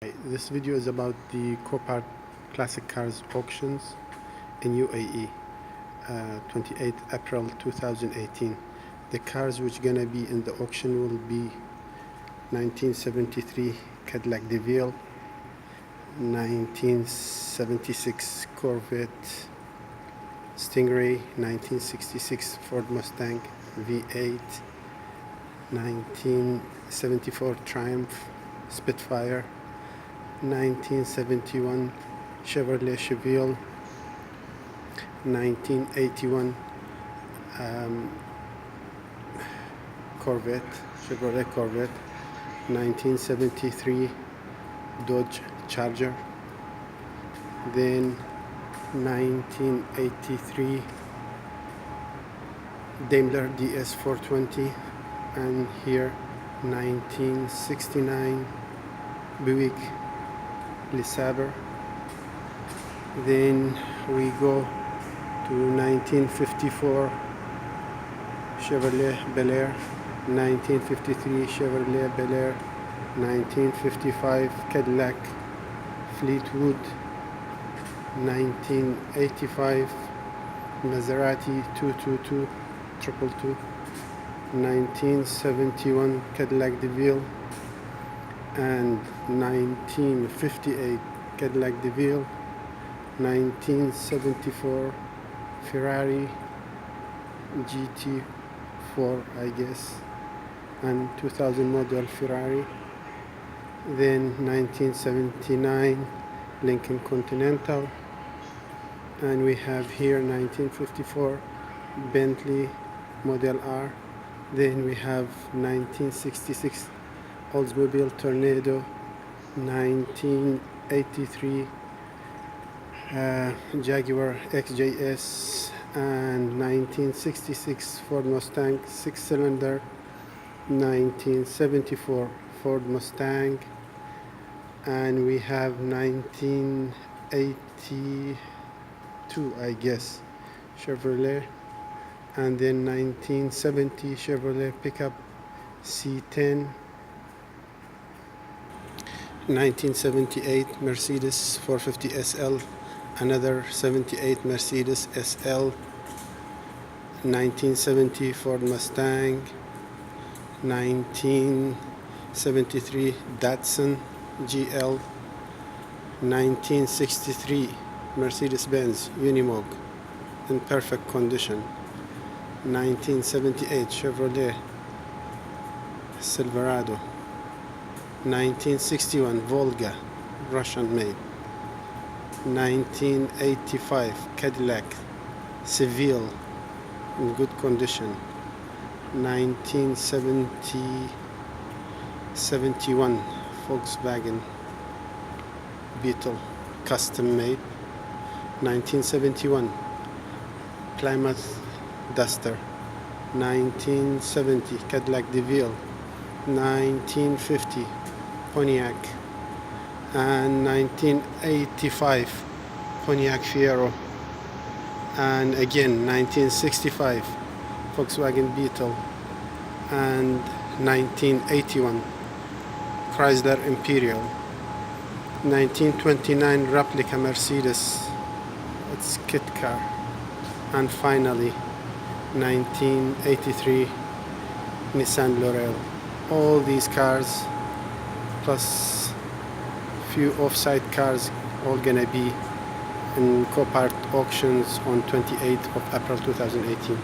This video is about the Copart Classic Cars auctions in UAE, 28 April 2018. The cars which gonna be in the auction will be 1973 Cadillac DeVille, 1976 Corvette Stingray, 1966 Ford Mustang V8, 1974 Triumph Spitfire, 1971 Chevrolet Chevelle, 1981 Chevrolet Corvette, 1973 Dodge Charger, then 1983 Daimler DS 420, and here 1969 Buick LeSabre. Then we go to 1954 Chevrolet Bel Air, 1953 Chevrolet Bel Air, 1955 Cadillac Fleetwood, 1985 Maserati 222 222, 1971 Cadillac DeVille, and 1958 Cadillac DeVille, 1974 Ferrari GT4, I guess, and 2000 model Ferrari. Then 1979 Lincoln Continental, and we have here 1954 Bentley Model R. Then we have 1966 Oldsmobile Tornado, 1983 Jaguar XJS, and 1966 Ford Mustang 6-cylinder, 1974 Ford Mustang, and we have 1982, I guess, Chevrolet, and then 1970 Chevrolet pickup C10, 1978 Mercedes 450 SL, another 78 Mercedes SL, 1970 Ford Mustang, 1973 Datsun GL, 1963 Mercedes-Benz Unimog in perfect condition, 1978 Chevrolet Silverado, 1961 Volga, Russian made, 1985 Cadillac Seville in good condition, 1971 Volkswagen Beetle custom made, 1971 Plymouth Duster, 1970 Cadillac DeVille, 1950 Pontiac, and 1985 Pontiac Fiero, and again 1965 Volkswagen Beetle, and 1981 Chrysler Imperial, 1929 replica Mercedes, it's kit car, and finally 1983 Nissan Laurel. All these cars plus few off-site cars all gonna be in Copart auctions on 28th of April 2018.